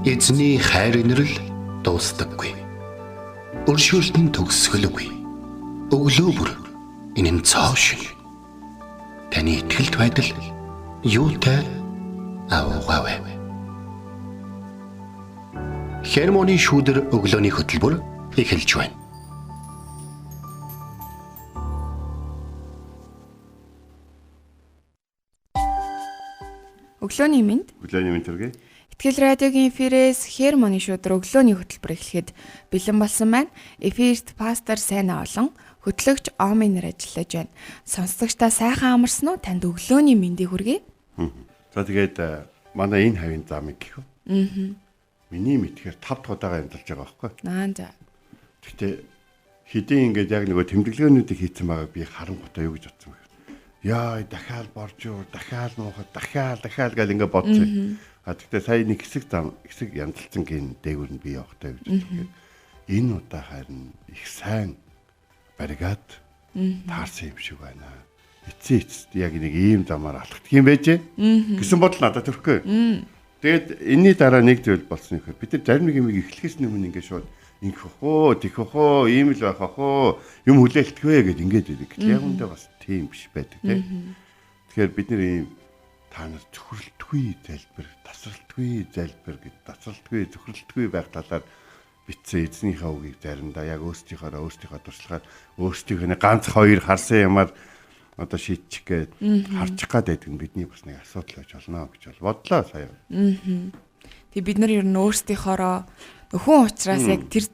Эзний хайр инрэл дуустдаггүй. Өршөөлтөнд төгсгөлгүй. Өглөө бүр энэ нь цоо шин. Таны итгэлт байдал юутай аваагаа. Хермоны шүүдэр өглөөний хөтөлбөр эхэлж байна. Өглөөний мэнд. Өглөөний мэнд төргий. Итгэл радиогийн эфирээс Хермоны шүүдэр өглөөний хөтөлбөр эхлэхэд бэлэн болсон байна. Эфирт пастор Сайна олон хөтлөгч Оминер ажиллаж байна. Сонсогчдаа сайхан амарсан уу? Танд өглөөний мэндийг хүргэе. За тэгээд манай энэ хавийн замыг гэх үү? Миний мэдхээр 5 дахь удаага амьдарч байгаа байхгүй. За. Гэхдээ хэдийн ингээд яг нөгөө тэмдэглэгээнүүдийг хийцэн байгааг би харангуйтай юу гэж бодсон бэ? Яа, дахиад борж юу, дахиад муухай, дахиад гэл ингээд бодчих. Гэхдээ сая нэг хэсэг янзалсан гин дээгүүр нь би явахтай гэж боддог. Энэ удаа харин их сайн баригад таарсан юм шиг байна. Эцээст яг нэг ийм замаар алхах юм байжээ. Гэсэн бодол надад төрөхгүй. Тэгээд энэний дараа нэг зүйл болсон юм. Бид нар зарим нэг юм эхлэхээс өмнө ингээд шууд ингэх хөө, тэгэх хөө, ийм л байх хөө, юм хүлээлтгэвэ гэд ингээд байдаг. Яг үндэ бас тийм биш байдаг тийм. Тэгэхээр бид нар ийм та нар зөвхөрлөлтгүй залбир, тасралтгүй залбир гэд тасралтгүй, зөвхөрлөлтгүй байх талаар битсэн эзнийхээ үгийг заримдаа яг өөрсдийнхөө туршлагаар өөрсдийнхөө ганц хоёр харсан юмар одоо шийдчих гээд харчих гад байдаг нь бидний бас нэг асуудал байж болно гэж бодлоо сая. Тэг бид нар ер нь өөрсдийнхоороо хүн ухраас яг тэр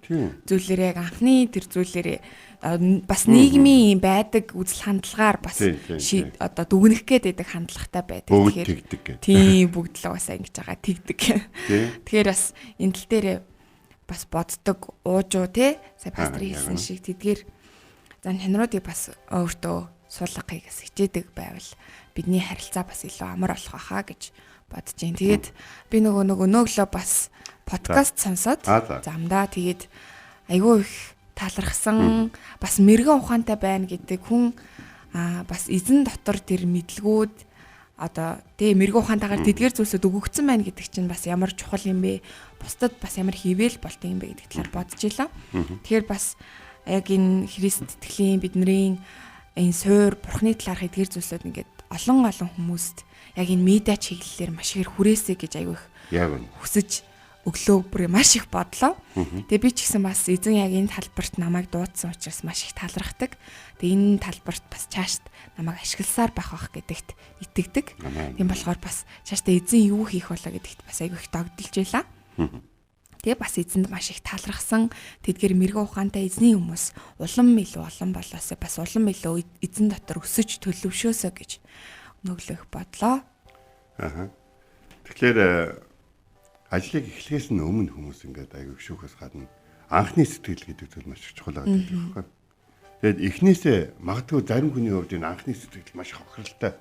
зүйлээр яг анхны тэр зүйлээр бас нийгмийн байдаг үзэл хандлагаар бас одоо дүгнэх гээд байдаг хандлагатай байдаг. Тэгэхээр тийм бүгд л бас ингэж байгаа тэгдэг. Тэгэхээр бас энэ тал дээр бас боддог уужуу те сая пастор хэлсэн шиг тэдгээр зан хянруудыг бас өөртөө суулгахыг бас хичээдэг байвал бидний харилцаа бас илүү амар болох байхаа гэж бодож байна. Тэгээд би нөгөөлөө бас подкаст сонсоод замдаа тэгээд айгүй их талархсан бас мэрэгэн ухаантай байна гэдэг хүн бас эзэн дотор тэр мэдлгүүд одоо тэг мэрэгэн ухаантайгаар тэдгээр зүйлсүүд өгөгдсөн байна гэдэг чинь бас ямар чухал юм бэ? Бусдад бас ямар хийвэл болтой юм бэ гэдэг талаар бодож илаа. Тэгэхээр бас яг энэ Христ итгэлийн бидний энэ суур бурхны талаарх эдгээр зүйлсүүд ингээд олон хүмүүст яг энэ медиа чиглэлээр маш их хүрээсэй гэж аягүй их хүсэж өглөө бүр маш их бодлоо. Тэгээ би ч гэсэн бас эзэн яг энэ талбарт намайг дуудсан учраас маш их талархдаг. Тэгээ энэ талбарт бас цаашд намайг ашигласаар байх гэдэгт итгэдэг. Тийм болохоор бас цаашдаа эзэн юу хийх болоо гэдэгт бас аягүй их догдолж байлаа. Тэгээ бас эзэнд маш их талархсан. Тэдгээр мэрэгэн ухаантай эзний хүмүүс улам илүү олон болоосоо бас улам илүү эзэн дотор өсөж төлөвшөөсөө гэж нөгөөлөх бодлоо. Тэгэхээр ажлыг эхлэхээс нь өмнө хүмүүс ингээд аягүй шүүхээс гадна анхны сэтгэл гэдэг зүйл маш чухал байдаг байхгүй. Тэгээд эхнээсээ магадгүй зарим хүний хувьд энэ анхны сэтгэл маш хохиролтой.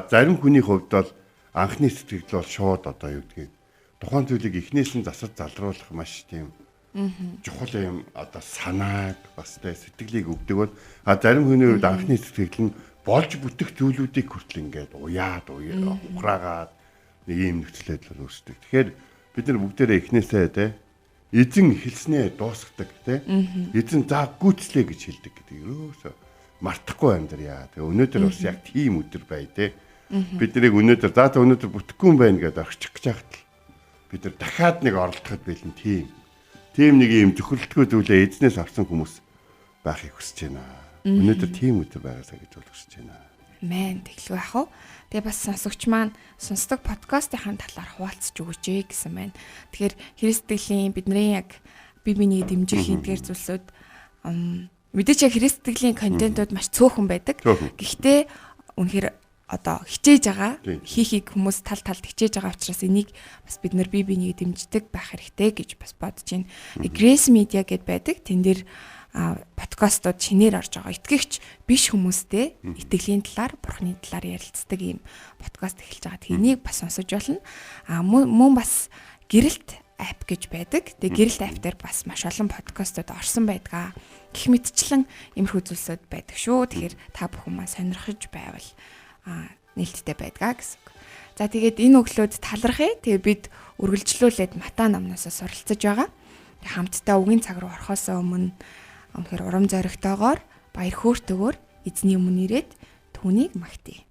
Зарим хүний хувьд бол анхны сэтгэл бол шууд одоо юу гэдгийг тухайн зүйлийг эхнээс нь засаж залруулах маш тийм чухал юм одоо санааг бас сэтгэлийг өгдөг бол зарим хүний хувьд анхны сэтгэл нь болж бүтэх зүйлүүдийг хүртэл ингээд ухраагаад нэг юм нөхцөл байдал үүсдэг. Тэгэхээр бид нар бүгдээрээ эхнээсээ эзэн эхэлснээ дуусгадаг эзэн заа гүйцлээ гэж хэлдэг гэдэг ерөөсөө мартахгүй амьдрья. Тэгээ өнөөдөр бас яг тийм өдөр бай бид нарыг өнөөдөр өнөөдөр бүтэхгүй юм байна гэдээ орчих гэж хахад бид нар дахиад нэг оролдоход бэлэн тийм нэг юм зөвхөрлөлтгүй зүйлээ эзнээс авсан хүмүүс байхыг хүсэж байна. Өнөөдөр тийм өдөр байгаасаа гэж хүсэж байна. Амен тэглгүй ах уу. Тэгээ бас сонсогч маань сонсдог подкастын талаар хуваалцж өгөөч гэсэн байна. Тэгэхээр Христтгэлийн бидний яг бие биенийг дэмжих эдгээр зүйлсүүд мэдээч яг Христтгэлийн контентууд маш цөөхөн байдаг. Гэхдээ үнэхээр одоо хичээж байгаа хийхийг хүмүүс талд хичээж байгаа учраас энийг бас бид нар бие биенийг дэмждэг байх хэрэгтэй гэж бас бодож байна. Grace Media гэдээ байдаг. Тэн дээр подкастууд шинээр орж байгаа. Итгэгч биш хүмүүстэй итгэлийн талаар, бурхны талаар ярилцдаг ийм подкаст эхэлж байгаа. Тэнийг бас сонсож болно. Мөн бас гэрэлт app гэж байдаг. Тэгээ гэрэлт app дээр бас маш олон подкастууд орсон байдаг. Гэх мэтчлэн иймэрхүү зүйлсүүд байдаг шүү. Тэгэхээр та бүхэн маань сонирхож байвал нээлттэй байдгаа гэсэн үг. За тэгээд энэ өглөөд талархъя. Тэгээ бид үргэлжлүүлээд Матай номноос суралцж байгаа. Хамтдаа үгийн цаг руу орохоос өмнө үнэхээр урам зоригтойгоор баяр хөөртэйгээр эзний өмнө ирээд түүнийг магтъя.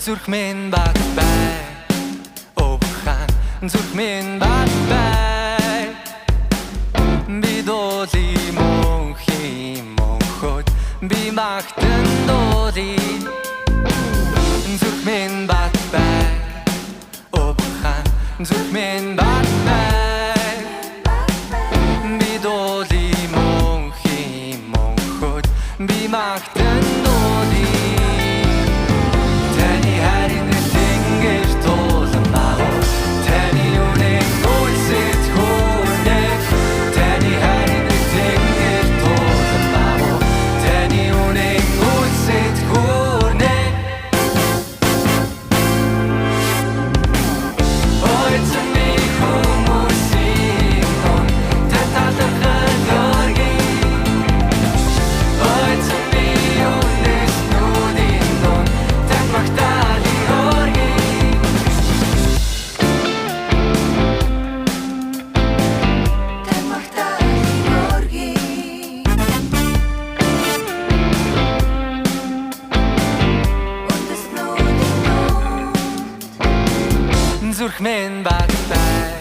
Зүрх минь бат бай обхан зүрх минь бат бай бидоли мөнхи мөнхөд би магтан доли зүрх минь бат бай обхан зүрх минь бат бай бидоли мөнхи мөнхөд би магтан доли зүрх минь бат бай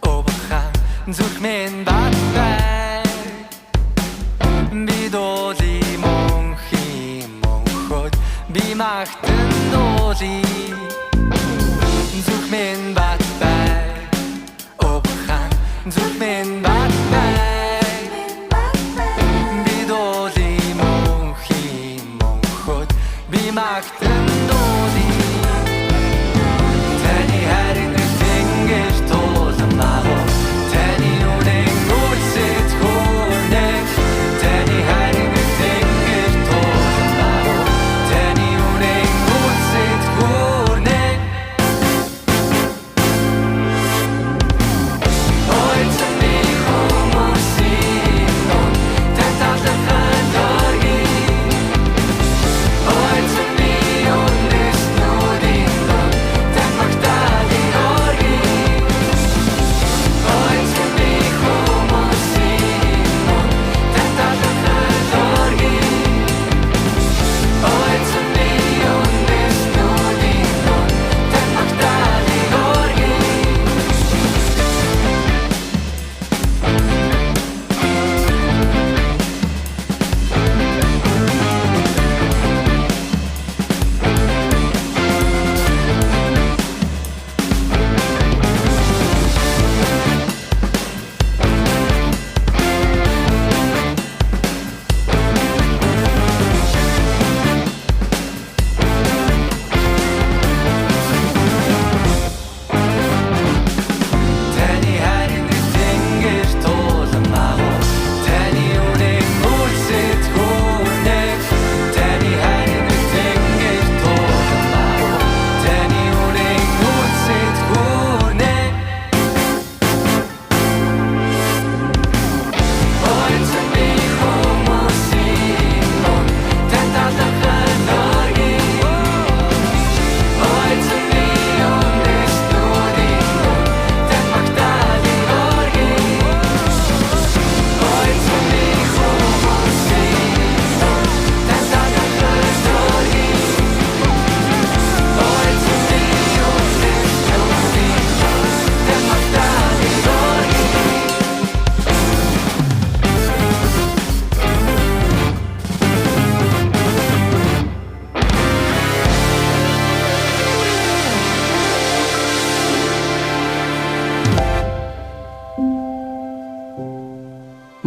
обхан зүрх минь бат бай бидоли мөнхи мөнхөд би магтан доли зүрх минь бат бай обхан зүрх минь бат бай бидоли мөнхи мөнхөд би магтан доли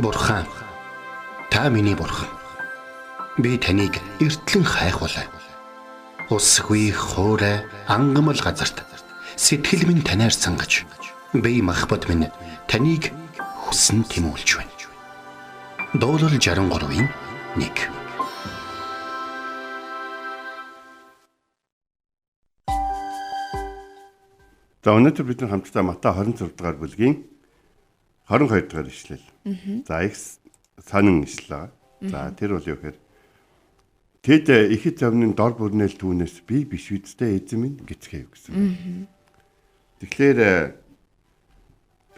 Бурхан, та миний бурхан. Би таныг эртлэн хайхвалаа. Усгүй хоорой ангамл газарт сэтгэл минь танаар сангаж, би махбат минь таныг хүсн тимүүлж байна. Дуурал 63-ийн 1. За өнөөдөр бид хамтдаа Матай 26 дугаар бүлгийн 22 дугаар ишлэл. За их сонин ишлээ. За тэр бол юу гэхээр тэд ихэд завны дор бүрнэл түүнээс би биш үсттэй эзэн минь гэцгээв гэсэн. Тэгэхээр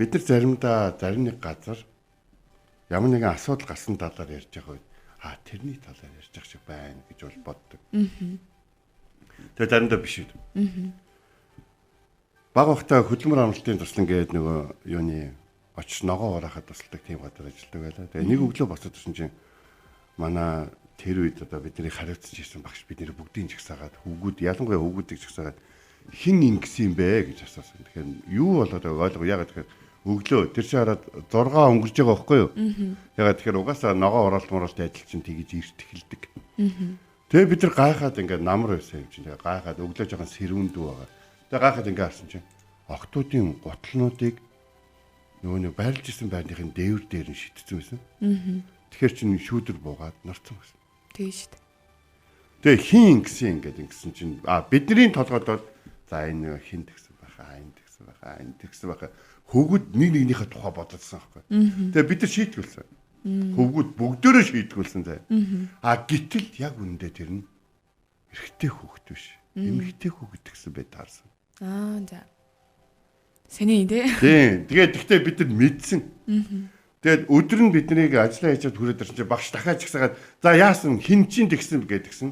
бид нар заримдаа зарим нэг газар ямар нэгэн асуудал гарсан талаар ярьж байгаа үед тэрний талаар ярьж байгаа шиг байна гэж бол боддог. Тэгээ заримдаа биш үү. Бага ухтаа хөдөлмөр амралтын туслан гээд нөгөө юуны очиж ногоо ураахад тусалдаг тийм газар ажилладаг байлаа. Тэгээ нэг өглөө босоод ирсэн чинь манай тэр үед одоо бидний хариуцж ирсэн багш бидний бүгдийн жигсаагаад хүүгүүд ялангуяа хүүгүүдийг жигсаагаад хин ингэсэн юм бэ гэж асуусан. Тэгэхээр юу болоод ойлгоо яагаад тэгэхээр өглөө тэр чинь хараад 6 өнгөрж байгаа байхгүй юу? Ягаад тэгэхээр угаасаа ногоо ураалт мууралтын ажил чинь тэгж ирт эхэлдэг. Тэгээ бид нар гайхаад ингээд намар байсан юм чинь. Тэгээ гайхаад өглөө жоохон сэрүүндүү байгаа. Тэгээ гайхаад ингээд харсан чинь охтуудын гутлнуудыг нөгөө нэг байрлж исэн байрныхын дээвэр дээр нь шидсэн байсан. Тэгэхээр чинь шүүдэр буугаад нарцсан байсан. Тийм шүү дээ. Тэгээ хин гэсэн ингээд ингэсэн чинь бидний толгойд за энэ хин тэгсэн байхаа, энэ тэгсэн байхаа, энэ тэгсэн байхаа хөвгүүд нэг нэгнийхээ тухай бодсон байхгүй. Тэгээ бид нар шийтгүүлсэн. Хөвгүүд бүгдөө шийтгүүлсэн заа. Гэтэл яг үндэ тэр нь эрэгтэй хөвгт биш. Эмэгтэй хөвгт гэсэн бай таарсан. За. Сэний тий. Тэгээд тэгтээ бид нар мэдсэн. Тэгээд өдөр нь биднийг ажиллаа хийж хүрээд ирсэн чинь багш дахиад чигсаагаад за яасан хин чин тэгсэн гэдгсэн.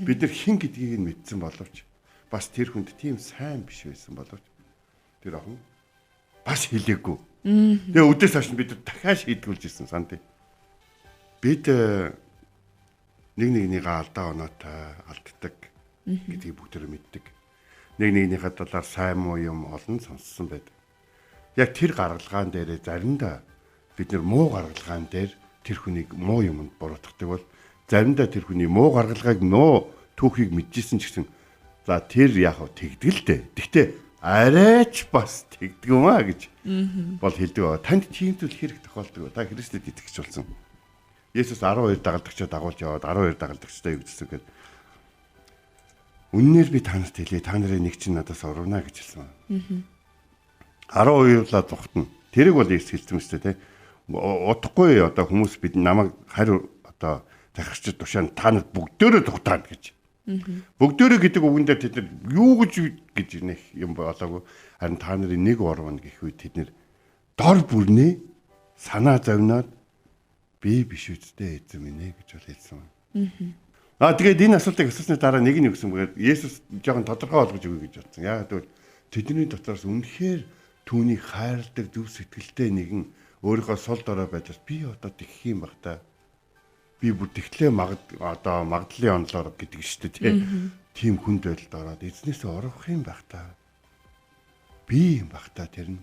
Бид нар хин гэдгийг нь мэдсэн боловч бас тэр хүнд тийм сайн биш байсан боловч тэр охин бас хэлээгүй. Тэгээ өдөөс хойш бид дахиад шийдгүүлж ирсэн санд. Бид нэг нэгнийгээ алдаа оноотой алддаг гэдгийг бүгдөө мэддэг. Нэг нэгнийхээ талаар сайн муу юм олон сонссон байдаг. Яг тэр гаргалгаан дээрээ заримдаа бид нар муу гаргалгаан дээр тэр хүнийг муу юмд буруутгадаг бол заримдаа тэр хүний муу гаргалгааг нөө түүхийг мэдчихсэн ч гэсэн за тэр яг тэгдэл дээ. Гэхдээ арайч бас тэгдэг юм аа гэж бол хэлдэг ба. Танд тийм зүйл хэрэг тохиолдог. Та Христэд итгэж болсон. Есүс 12 дагалдагчаа дагуулж яваад 12 дагалдагчтай юу гэсэн гээд үннээр би танарт хэлье. Та нарын нэг чинь надаас урвна гэж хэлсэн байна. 12-ла зүхтэн. Тэрийг бол Есүс хэлсэн мэт те. Утгагүй одоо хүмүүс бид намайг хариу одоо захирчид тушаан та нарт бүгдөө тухтаад гэж. Бүгдөө гэдэг үгэн дээр тэд нар юу гэж нэх юм болоогүй. Харин та нарын нэг урвна гэх үед тэд нар дор бүрнээ санаа зовноод би биш үсттэй эзэн минь гэж хэлсэн байна. Тэгээд энэ асуултыг асуусны дараа нэг нь өгсөн бөгөөд Есүс жоохон тодорхой болгож өгье гэж бодсон. Яагаад гэвэл тэдний дотроос үнэхээр түүнийг хайрладаг зөв сэтгэлтэй нэгэн өөрийнхөө сул дорой байж би одоо тэгэх юм баг та. Би бүр тэгтлээ магадлалын онлоор гэдэг шүү дээ тийм хүнд байдалд ороод эзнээсээ орох юм баг та. Би юм баг та тэр нь.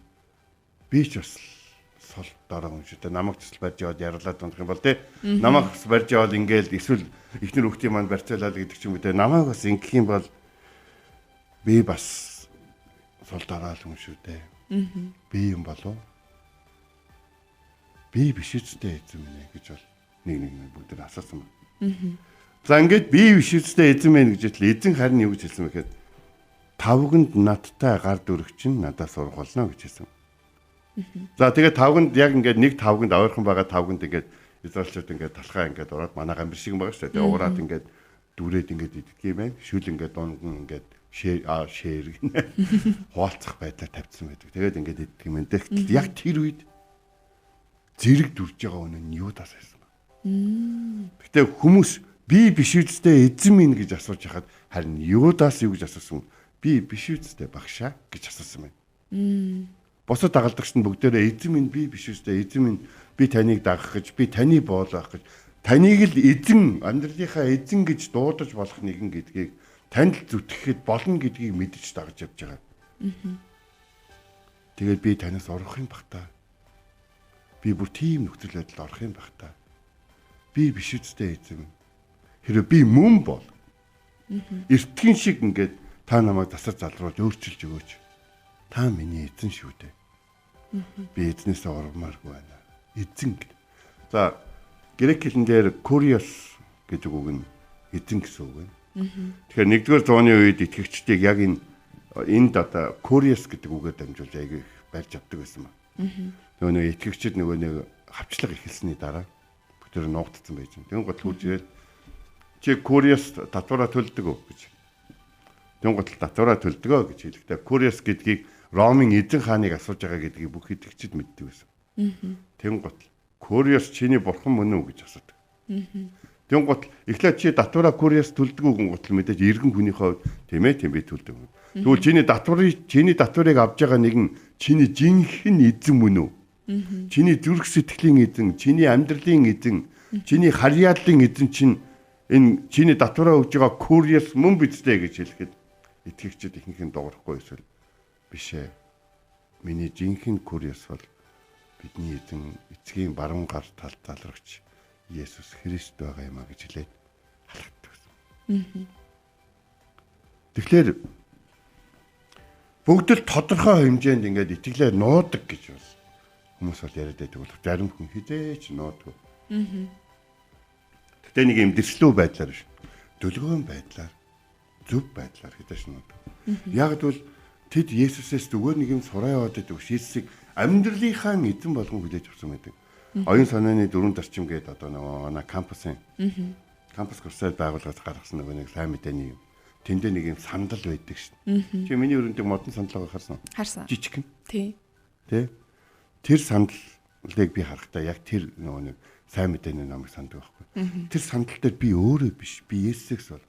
Би ч бас сул дорой хүн шүү дээ. Намайг цэцэл барьж яваад ярлаад унах юм бол те. Намайг барьж яваад ингээл эсвэл ихнэр хүүхдийн маань барьцаалаад гэдэг ч юм уу те. Намайг бас ингэх юм бол би бас сул дорой хүн шүү дээ. Би юм болов. Би биш үстэй эзэн минь гэж бол нэг бүгд асуусан байна. За ингээд би биш үстэй эзэн минь гэж хэлээ. Эзэн харин юу гэж хэлсэн бэ гэхээр тавганд надтай гар дүрх чинь надаас урах болно гэж хэлсэн. За тэгээд тавганд яг ингээд нэг тавганд ойрхон байгаа тавганд ингээд израилчууд ингээд талхаа ингээд ураад манай гамбир шиг байгаа шүү дээ. Тэгээд ураад ингээд дүрээд ингээд идэх юм байна. Шүл ингээд дунган ингээд шээр гинэ. Хуалцах байдлаар тавьсан байдаг. Тэгээд ингээд идэх юм байна. Тэгэхдээ яг тэр үед зэрэг дүрж байгаа үнэ нь юудаас байсан бэ? Гэхдээ хүмүүс би биш үстэй эзэн минь гэж асууж хахад харин юудаас юу гэж асуусан? Би биш үстэй багшаа гэж асуусан байна. Босод дагалдагч нь бүгдээрээ эзэн минь би биш үстэй эзэн минь би таныг дагах гэж би таны боолох гэж таныг л эзэн амьдралынхаа эзэн гэж дуудаж болох нэгэн гэдгийг танд зүтгэхэд болно гэдгийг мэдэж дагаж явж байгаа. Тэгээд би танаас урах юм бах та. Би бүр тийм нөхцөл байдалд орох юм байх та. Би биш үстэй эзэн. Хэрэв би мөн бол эртхэн шиг ингээд та намайг тасар залруулж өөрчилж өгөөч. Та миний эзэн шүү дээ. Би эзнээсээ ургамааргүй байна. Эзэн гэдэг. За грек хэлэн дээр kurios гэдэг үг нь эзэн гэсэн үг байна. Тэгэхээр 1-р зууны үед итгэгчдийг яг энэ энд одоо Curious гэдэг үгээр дамжуулж аягүй их барьж авдаг байсан ба. Нөгөө нэг итгэгчид нөгөө нэг хавчлага эхэлсний дараа тэр нуугдсан байж байна. Тэгэн гол хурж ирээд чи Curious татвараа төлдөг үү гэж. Тэгэн гол татвараа төлдөг гэж хэлэхдээ Curious гэдгийг Ромын эзэн хааныг асууж байгаа гэдгийг бүх итгэгчид мэддэг байсан. Тэгэн гол Curious чиний бурхан мөн үү гэж асуудаг. Тэгэн гол эхлээд чи татвараа Curious төлдөг үгэн гол мэдээж иргэн хүнийхээ тийм ээ тийм би төлдөг. Тэгвэл чиний татварыг авж байгаа нэгэн чиний жинхэнэ эзэн мөн үү? Чиний зүрх сэтгэлийн эзэн, чиний амьдралын эзэн, чиний харьяаллын эзэн чинь энэ чиний татвараа өгж байгаа Curious мөн бидтэй гэж хэлэхэд итгэгчид ихэнх нь дуурахгүй эсвэл биш ээ. Миний жинхэнэ Curious бол бидний эзэн эцгийн баруун гар талд залрагч Есүс Христ байгаа юм а гэж хэлээд халагддаг гэсэн. Тэгэхээр бүгд л тодорхой хэмжээнд ингээд итгэлээр нуудаг гэж бол хүмүүс бол яриад байдаг бол зарим хүн хизээч нуудгүй. Гэтэ нэг юм дэвшлүү байдлаар биш. Дүлгөөн байдлаар, зөв байдлаар хизээч нуудаг. Яг бол тэд Есүсээс зүгээр нэг юм сураа яваад байдаг шийдсийг амьдралынхаа эзэн болгон хүлээж авсан байдаг. Оюун санааны дөрвөн зарчим гэдэг одоо нөгөө кампусын кампус курсаар байгууллагаас гаргасан нөгөө нэг сайн мэдээний юм. Тэндээ нэг юм сандал байдаг шин. Чи миний өрөндөө модон сандалгаа харсан. Харсан. Жижиг. Тий. Тэ. Тэр сандалыг би харахтаа яг тэр нөгөө нэг сайн мэдээний намайг санддаг байхгүй. Тэр сандал дээр би өөрөө биш. Би Есүс бол.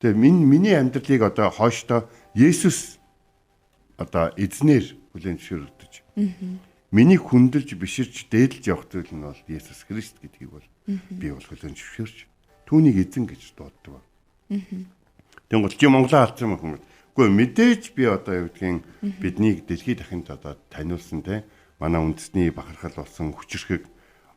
Тэгээ миний амьдралыг одоо хойштоо Есүс одоо эзнэр хүлээн зөвшөөрөгдөж. Миний хүндэлж биширч дээдлж явах зүйл нь бол Есүс Христ гэдгийг бол би бол хүлээн зөвшөөрч түүнийг эзэн гэж дууддаг. Тэнгуул чи Монголоо алдсан юм хүмүүс. Үгүй мэдээж би одоо юу гэдгийг биднийг дэлхийд дахинд одоо таниулсан те. Манай үндэсний бахархал болсон хүчрхэг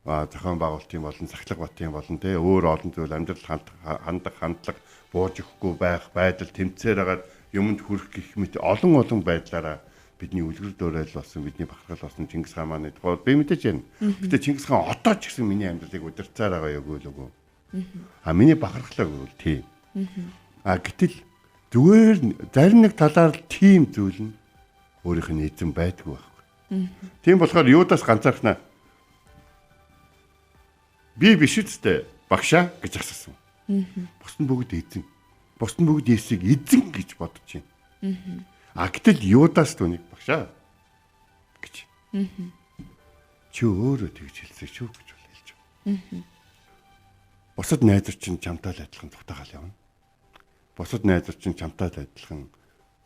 зохион байгуулалтын болон сахилга батын болон те өөр олон зүйл амьдрал хандлага бууж өгөхгүй байх байдал тэмцээр хагаад юмд хүрэх гэх мэт олон байдлаараа бидний үлгэр дуурайл болсон бидний бахархал болсон Чингис хаан маань тухай би мэдээж байна. Гэтэ Чингис хаан одоо ч гэсэн миний амьдралыг удирцаар байгаа юу үгүй. Миний бахархлаа гэвэл тийм. Гэтэл зүгээр зарим нэг талаар тийм зүйл нь өөрийнх нь эзэн байдгүй байхгүй. Тийм болохоор юудаас ганцаархнаа би биш үстэй багшаа гэж асуусан. Бус нь бүгд эзэн. Бус нь бүгд Есүсийг эзэн гэж бодож байна. Гэтэл юудаас түүнийг багшаа гэж. Чи өөрөө тэгж хэлсэн шүү гэж хэлж байна. Бусад найзууд чинь чамтай л адилхан зүгтаагаал явна. Бусад найзууд чинь чамтай л адилхан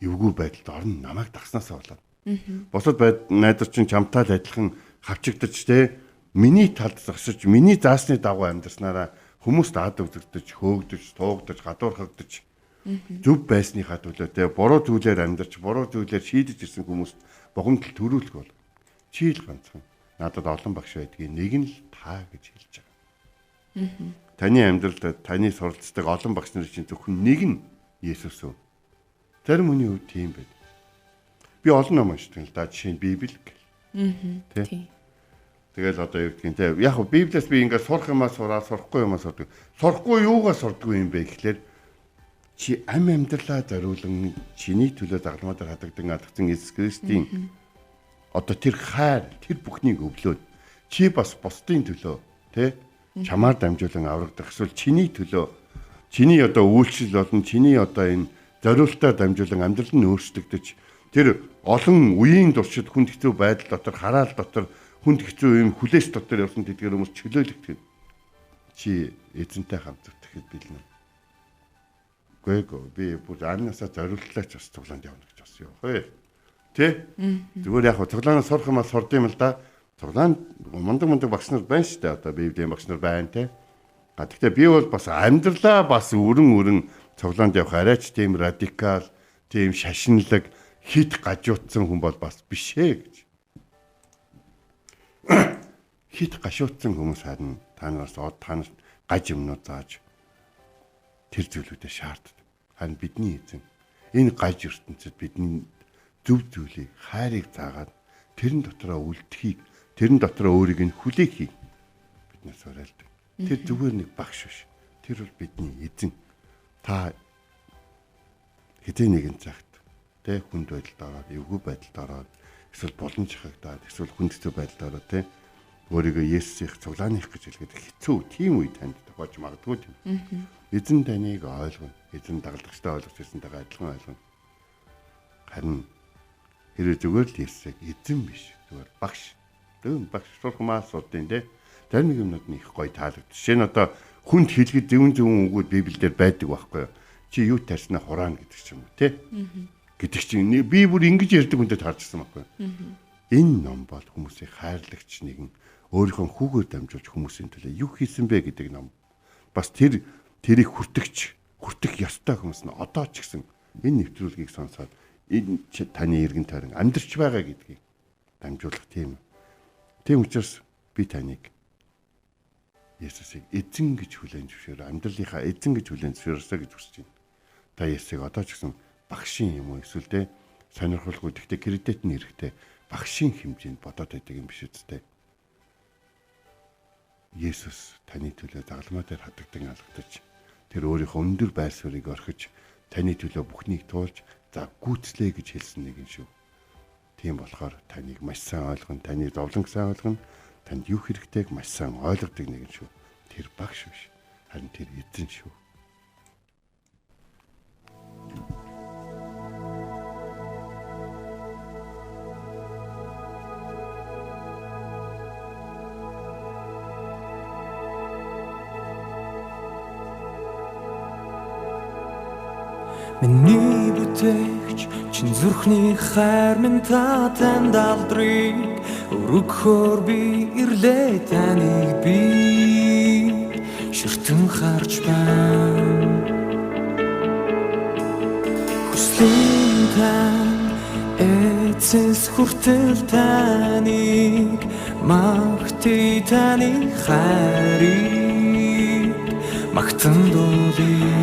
эвгүй байдалд орно намайг дагснасаа болоод. Бусад найзууд чинь чамтай л адилхан хавчигдаж те миний талд зогсож миний заасны дагуу амьдрснараа хүмүүст ад үзэгдэж, хөөгдөж, туугдаж, гадуурхагдаж зөв байсныхаа төлөө те буруу зүйлээр амьдарч, буруу зүйлээр шийдэж ирсэн хүмүүст богомдол төрүүлэх бол чи л ганцхан надад олон багш байдгийг нэг нь л та гэж хэлж байгаа. Таны амьдралд таны суралцдаг олон багш нарын чинь зөвхөн нэг нь Есүс үү. Зарим хүний хувьд тийм байд. Би олон ном уншдаг л да жишээ нь Библи гэх. Тий. Тэгэл одоо юу гэдгийг те яг Библиэс би ингээд сурах юмаа сураа, сурахгүй юмаа сурдаг. Сурахгүй юугаа сурдгүй юм бэ гэхлээр чи амьдралаа зориулан чиний төлөө загламаар хадагдан алдсан Иесус Христийн одоо тэр хайр, тэр бүхнийг өвлөөд чи бас бусдын төлөө те чамаар дамжуулан аврагдах эсвэл чиний төлөө чиний одоо үйлчлэл болон чиний одоо энэ зориултаар дамжуулан амьдрал нь өөрчлөгдөж тэр олон үеийн туршид хүнд хэцүү байдал дотор хараал дотор хүнд хэцүү юм хүлээс дотор явсан тэдгээр хүмүүс чөлөөлөгдөв. Чи эзэнтэй хамт зүтгэхэд билнэ. Гүйгөө би бүр аннасаа зориуллаач бас цуглаанд явна гэж бас юу хөө. Тэ? Зүгээр яг цуглаанаас сурах юм аа сурд юм л да. Цуглаанд мундаг багш нар байна шүү дээ. Одоо Библийн багш нар байна те. Гэхдээ би бол бас амьдралаа бас өрөн цуглаанд явах арайч тийм радикал, тийм шашинлаг хит гажуудсан хүн бол бас биш ээ гэж. Хит гашуудсан хүмүүс харин танаас танаас гаж юмнууд зааж тэр зүйлүүдэд шаарддаг. Харин бидний эзэн энэ гаж ертөнцид бидний зөв зүйлийг хайрыг заагаад тэрэн дотроо үлдэхийг тэрэн дотроо өөрийг нь хүлээхийг биднээс уриалдаг. Тэр зүгээр нэг багш биш. Тэр бол бидний эзэн. Та хэдий нэгэн цагт те хүнд байдалд ороод, эвгүй байдалд ороод, эсвэл боломж хагдаад, эсвэл хүндтэй байдалд ороод те өөрийгөө Есүсийн цуглааных гэж хэлгээд хэцүү тийм үе танд тохиолж магадгүй тийм. Эзэн таныг ойлгоно. Эзэн дагалдагчтай ойлгож ирсэнтэйгээ адилхан ойлгоно. Харин хэрэг зүгээр л Есүсийг эзэн биш, зүгээр багш. Дэн багш сурхмаа судын те. Зарим нэг юмнууд нь их гоё таалагдчих. Жишээ нь одоо хүнд хэлгээд зөвөн үгүүд Библиэлд байдаг байхгүй юу? Чи юу тарьснаа хураана гэдэг ч юм уу те. Гэдэг чинь би бүр ингэж ярьдаг хүнтэй таарчсан байхгүй юу? Энэ ном бол хүмүүсийг хайрлагч нэгэн өөрийнхөө хүүгээр дамжуулж хүмүүсийн төлөө юу хийсэн бэ гэдэг ном. Бас тэрийг хүртэх ёстой хүмүүс нь одоо ч гэсэн энэ нэвтрүүлгийг сонсоод энэ таны эргэн тойрон амьдарч байгаа гэдгийг дамжуулах тийм. Тийм учраас би таныг Есүсийг эзэн гэж хүлээн зөвшөөрөө, амьдралынхаа эзэн гэж хүлээн зөвшөөрөөсэй гэж хүсэж байна. Та Есүсийг одоо ч гэсэн багшийн юм уу эсвэл те сонирхолгүй гэхдээ кредит нь эрэхтэй багшийн хэмжээнд бодоод байдаг юм биш үстэй. Есүс таны төлөө загалмаа дээр хатагдан алгадаж тэр өөрийнхөө өндөр байр суурийг орхиж таны төлөө бүхнийг туулж за гүйцлээ гэж хэлсэн нэг юм шүү. Тийм болохоор таныг маш сайн ойлгоно, таны зовлон сайн ойлгоно, танд юу хэрэгтэйг маш сайн ойлгодог нэг юм шүү. Тэр багш биш, харин тэр эзэн шүү. Миний бүтээгч чин зүрхний хайр минь та танд алдрыг өргөхөөр би ирлээ таныг би ширтэн харж байна. Хүслийн тань эцэс хүртэл таныг магтъя таны хайрыг магтан дуулъя.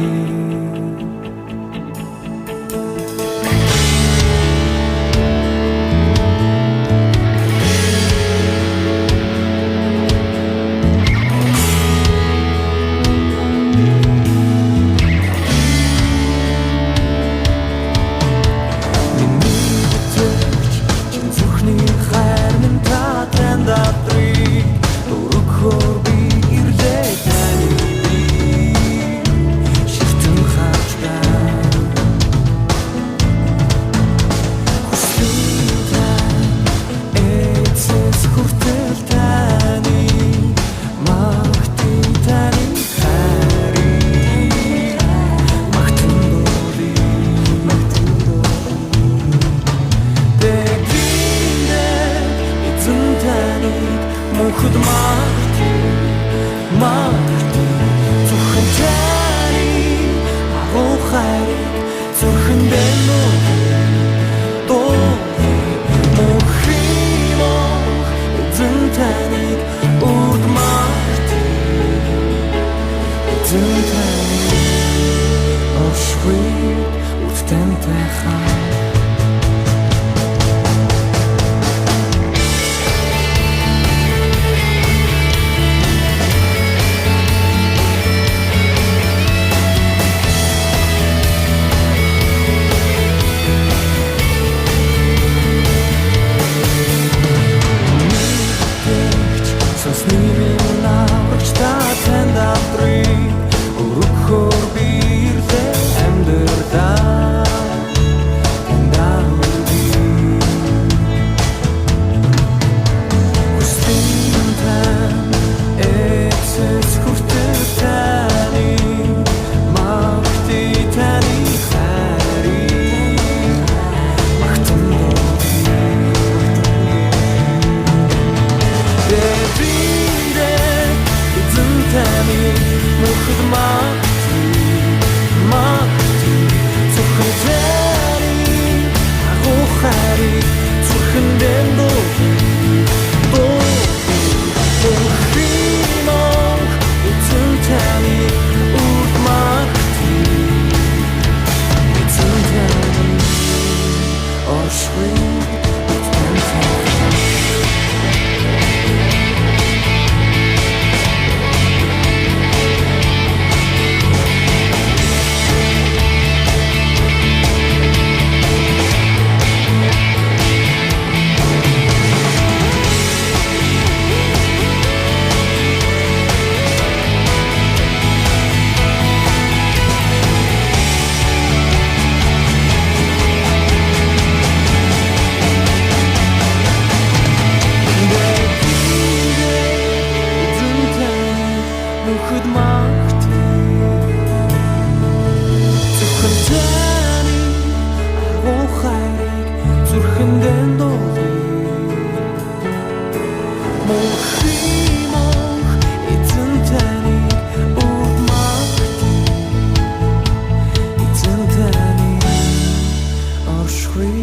Ошгүй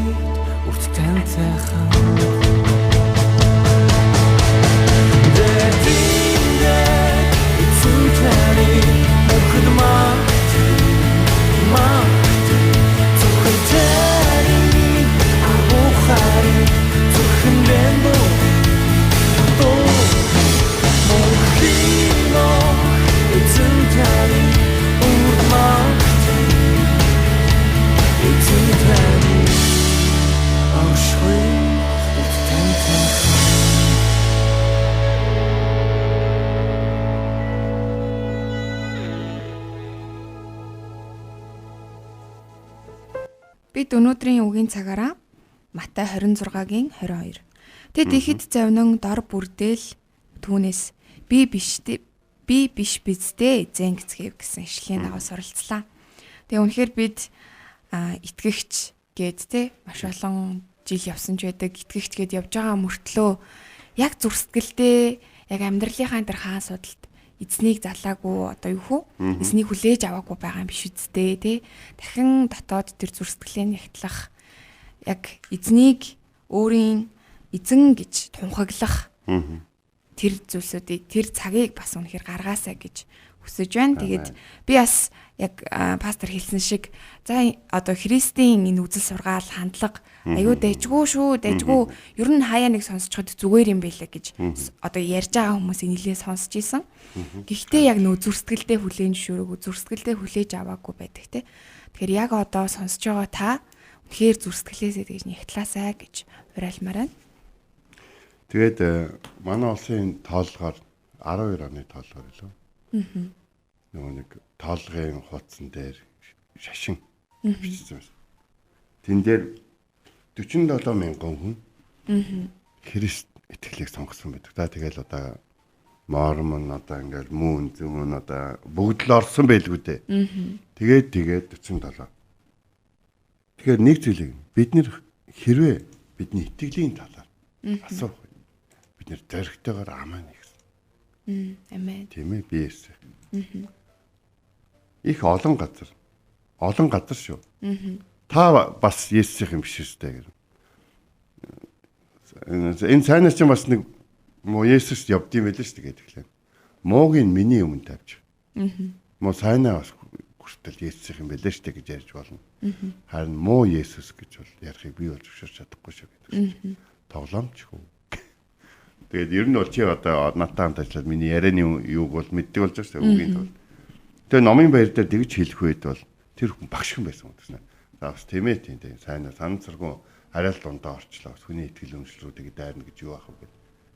үрт таньтайхан Бид өнөөдрийн үгийн цагаараа Матай 26-гийн 22. Тэд ихэд завнан дор бүрдээл түүнээс би биш биздээ эзэн гэцгээв гэсэн ишлэлийн дагуу суралцлаа. Тэгээ үнэхээр бид итгэгч гээд те маш олон жил явсан ч байдаг итгэгч гээд явж байгаа мөртлөө яг зүрстгэлдээ яг амьдралынхаа тэр хаан судалд эзнийг залаагүй одоо юу хөө эзнийг хүлээж аваагүй байгаа юм биш үсттэй тий дахин дотоод тэр зүрстгэлээ нэгтлэх яг эзнийг өөрийн эзэн гэж тунхаглах тэр зүйлсүүдийг тэр цагийг бас үнэхээр гаргаасаа гэж хүсэж байна. Тэгээд би бас яг пастор хэлсэн шиг за одоо Христийн энэ үзэл сургаал хандлага аюу дэжгүй шүү дэжгүй ер нь хаяа нэг сонсчод зүгээр юм байлаа гэж одоо ярьж байгаа хүмүүсийн нэлээд сонсч ийсэн. Гэхдээ яг нөө зүрстгэлдээ хүлээн зөвшөөрөөгүй зүрстгэлдээ хүлээж аваагүй байдаг те. Тэгэхээр яг одоо сонсож байгаа та үнэхээр зүрстгэлээсээ тэгж нэгтлаасаа гэж уриалмаар байна. Тэгээд манай улсын тоолгоор 12 оны тоолгоор илүү. Нөгөө нэг тоолгын хуудсан дээр шашин бичсэн байна. Тэн дээр 47 мянган хүн Христ итгэлийг сонгосон байдаг. За тэгэл одоо Мормон одоо ингээл мөн зүмэн одоо бүгд л орсон байлгүй дээ. Тэгээд 47. Тэгэхээр нэг зүйлийг бид нэр хэрвээ бидний итгэлийн талаар асуух бид нэр зоригтойгоор амаа нэгсэн. Амен. Тийм ээ би eerсэн. Их олон газар шүү. Та бас Есүсийн биш үстэй гэр. Энэ цаанаас ч бас нэг мо Есүс явдсан байлээ шүү дээ гэхлээ. Муугийн миний өмнө тавьж. Мо сайнаа бас хүртэл Есүсийн байлээ шүү дээ гэж ярьж болно. Харин муу Есүс гэж бол ярихыг би бол зөвшөөрч чадахгүй шүү гэдэг. Тоглоомч хөө. Тэгээд ер нь бол чи одоо надтай хамт ажиллаад миний ярианы юуг бол мэддэг болж байгаа шүү дээ үгийн тул. Тэгээд номын баяр дээр тэгж хэлэх үед бол тэр хүн багш хүн байсан гэсэн. За бас тийм ээ тийм сайн санацраггүй арай л дундаа орчлоо. Хүний итгэл үнэмшлүүдийг дайрна гэж юу аах вэ?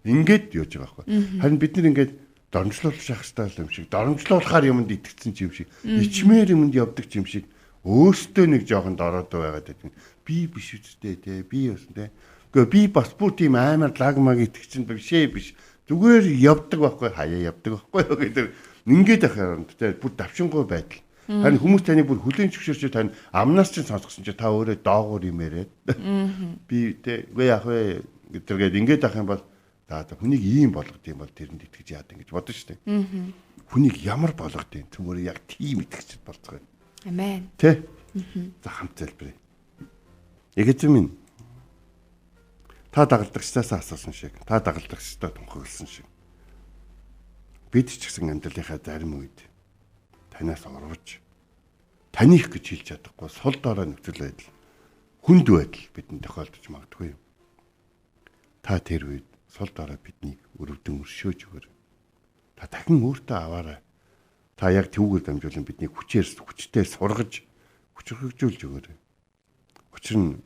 Ингээд юуж байгаа байхгүй. Харин бид нар ингээд доромжлуулах хэрэгтэй юм шиг, доромжлуулахаар юмд итгэцэн юм шиг, ичмээр юмд явдаг юм шиг өөртөө нэг жоохон дороод байгаад байдаг. Би биш үстэй те, би юусэн те. Гэхдээ би бас бүр тийм амар лагмаг итгэцэн бишээ биш. Зүгээр явдаг байхгүй, хаяа явдаг байхгүй гэдэг. Ингээд ахаар те бүр давшингуй байдал. Харин хүмүүс таныг бүр хүлээн зөвшөөрч тань амнаас ч сонсгосон чи та өөрөө доогуур юм яриад. Би те үгүй яах вэ гэдэргээд ингээд ах юм бол за хүнийг ийм болгох юм бол тэрэнд итгэж яадаг гэж бодсон шүү дээ. Хүнийг ямар болгох юм түмөр яг тийм итгэж болцгоо. Амен. Тэ? За хамт залбирая. Эгэж минь та дагалдагчдаас асуусан шиг, та дагалдагчдаа тунхагласан шиг. Бид ч гэсэн амьдралынхаа зарим үед танаас орвож таних гэж хэлж чадахгүй сул дорой нөхцөл байдал хүнд байдал бидэнд тохиолдож магадгүй юм. Та тэр үед сул дорой биднийг өрөвдөн өршөөж өгөр. Та дахин өөртөө аваарай. Та яг түүгээр дамжуулан биднийг хүчтэй сургаж хүчрхэгжүүлж өгөр. Учир нь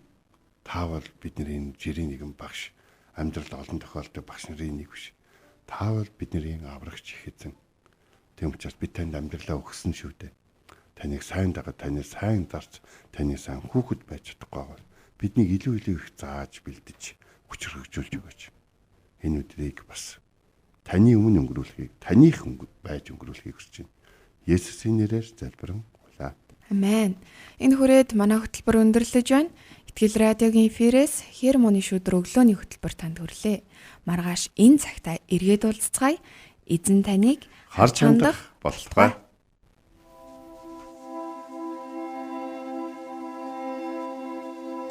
таавал бидний энэ жирийн нэгэн багш амьдралд олон тохиолддог багш нарын нэг биш. Таавал бидний аврагч их эзэн. Тэм учраас бид танд амьдралаа өгсөн шүү дээ. Таныг сайн дагаад таны сайн зарч таны сайн хүүхэд байж чадахгүй бол биднийг илүү их зааж бэлдэж хүчрхэгжүүлж өгөөч. Энэ өдрийг бас таны өмнө өнгөрүүлэхийг таних байж өнгөрүүлэхийг хүсэж байна. Есүсийн нэрээр залбирэн гуйлаа. Амен. Энэ хүрээд манай хөтөлбөр өндөрлөж байна. Итгэл радиогийн эфирээс Хермоны шүдэр өглөөний хөтөлбөр танд хүрлээ. Маргааш энэ цагтаа эргээд уулзцгаая. Эзэн таныг харж хандах болтугай.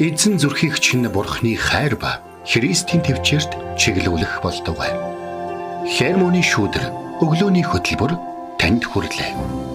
эзэн зүрхийг чинь Бурхны хайр ба Христийн төвчөрт чиглүүлэх болтугай. Хермоны шүүдэр өглөөний хөтөлбөр танд хүрэлээ.